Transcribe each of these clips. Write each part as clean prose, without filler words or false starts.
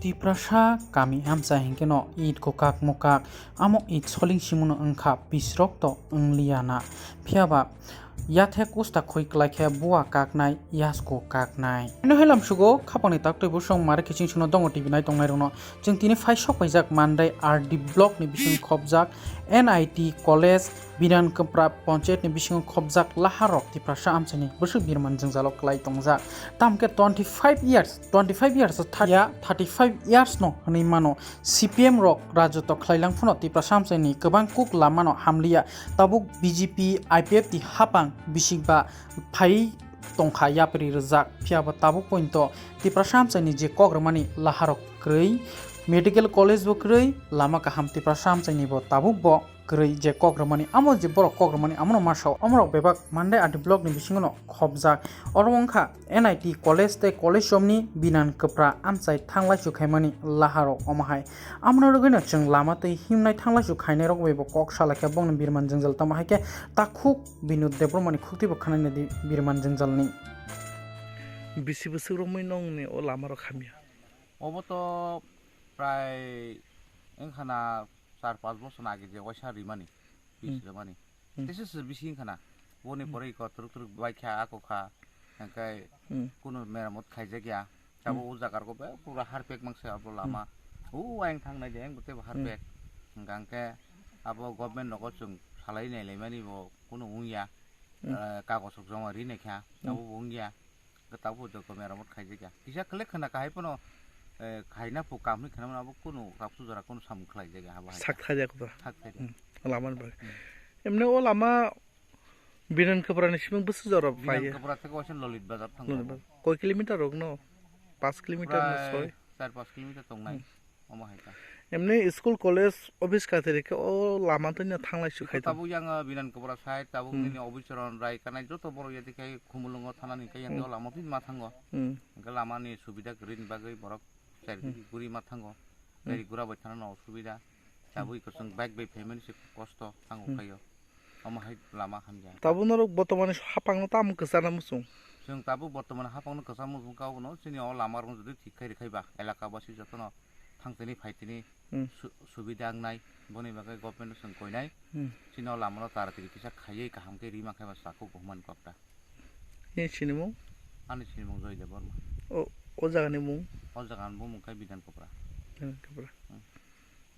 Tiprasa kami Amchai hingkeno id kokak mokak amo id soling simuno engka pisrok to engliana phiaba yathek usta khoi klaikhe buwa kaknai yasko kaknai no helam sugo khapani taktoi busong mare kiching suno dongo tv nai tongnai rono jeng tini faisok paijak Mandwi Rd block ni bising khopjak NIT college binan kepra panchayat ni bising khopjak laharok Tiprasa Amchai ni busuk birman jengjalok klai tongjak tamke 25 years 35 years no hani mano CPM rok rajoto khlailang phono Tiprasa Amchai ni kobang kuk lamano hamlia tabuk BJP IPF ti hapang bisikba phai tongkha yapri rajak phiaba tabuk pointo Tiprasa Amchai ni je kogrmani laharok krei medical college bo krei lama kaham Tiprasa Amchai ni bo tabuk bo krei je kogrmani amo je borok kogrmani amono masao amrok bebak Mandwi Rd block ni bisingono khopjak orongkha NIT college te college somni binan kepra Amchai thanglai su khaimani laharok omahai amno rogino chung lama tei himnai thanglai su khainai rok bebo kok salakha bongni birman jengjal tamahai ke takhuk binud debromani khukti bo khanai ni birman jengjalni bisi bosok romoi nongni o lama rok khamia obo to prai engkhana 4-5 বছর আগে যে ওইসা রিমানি বিসিরমানি তেসে বিসিং খানা বনি পরে ক তুরুক বাইখা আকখা কাই কোন মেরামত খাইজে গিয়া তাবো ও জাগার কো পুরা হারপেক মাংসে আবো লামা ও আইং থাংনাই দে গতে হারপেক গাংকে আবো গভর্নমেন্ট নগো जों সালাই নাইলাই মানি বো কোন উইয়া কাগজক জমা রি নাইখা তাবো উইয়া তাবো তো মেরামত খাইজে গিয়া কিসা খলে খানা কাহাই পনো খাইনা পো কামনি খানা আবো কোন কাপসু জরা কোন সাম খাই জায়গা হাবা sakthai jakba lama ba emne o lama binan kaprani simung busu jora pai kapra থেকে ওসেন ললিত বাজার থাং কয় কিলোমিটার রক ন 5 কিলোমিটার না 4-5 কিলোমিটার তংনাই ওমা হাইতা এমনি স্কুল কলেজ অফিস কাতেরিকে ও লামা তো না থাংলাই সুখাইতা তাবু ইয়াং বিনান কবরা সাইড তাবু নিনি অবিচরণ রাই কানাই যত বড় ইয়াতে খাই খুমুলুঙ্গ থানানি খাই ইয়াং লামা ফিন মা থাঙ্গ লামানি সুবিধা গ্রিন বাগৈ বরক চাইরদি গুরি মা থাঙ্গ গাড়ি গুরা বাই থানা অসুবিধা তাবু ইকসং বাইক বাই ফ্যামিলি সে কষ্ট থাঙ্গ খাইও ওমা হাই লামা খামজা তাবু নর বর্তমানে হাপাংনো তাম কসানা মুসুং जों ताबु बर्तमान हापावनो कसा मुजुं गावनो जोंनि अ लामारन जुदि ठीक खाइ रेखाइबा एलाकाबासि जतन थांतनि फाइतनि सुबिदा आंनाय बनि बागै गभर्नमेन्ट जों कयनाय सिनाव लामानो तारातिरि किसा खायै काहामके रिमा खाइबा साखौ गहमान कपटा ए सिनिमु आनि सिनिमु जय दे बर्मा ओ जागानि मु मुखाय बिधान कपरा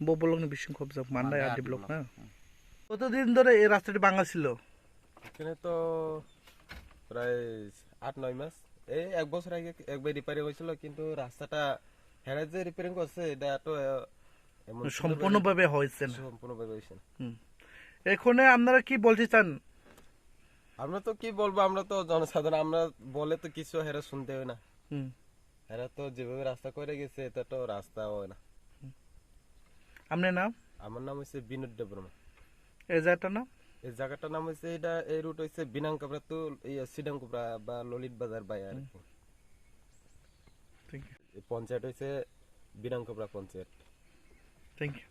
ববলংনি বিসিং খবজাক Mandwi Rd ব্লক না কতদিন ধরে এই রাস্তাটি ভাঙা ছিল এখানে তো প্রায় 8-9 মাস এই এক বছর আগে একবার রিপেয়ারিং হয়েছিল কিন্তু রাস্তাটা হেরা যে রিপেয়ারিং করছে এটা তো সম্পূর্ণভাবে হয়েছে না এখন আপনারা কি বলতে চান আমরা তো কি বলবো আমরা তো জনসাধারণ আমরা বলে তো কিছু হেরা শুনতে হয় না হেরা তো যেভাবে রাস্তা করে গেছে এটা তো রাস্তা হয় না আপনার নাম আমার নাম হচ্ছে বিনোদ দেববর্মা এই জায়গাটার নাম এই জায়গাটার নাম হচ্ছে এটা এই রুট হচ্ছে বিনাংকপরা তো এই সিডাংকপরা বা ললিত বাজার বাই আর কি পঞ্চায়েত হচ্ছে বিনাংকপরা পঞ্চায়েত থ্যাংক ইউ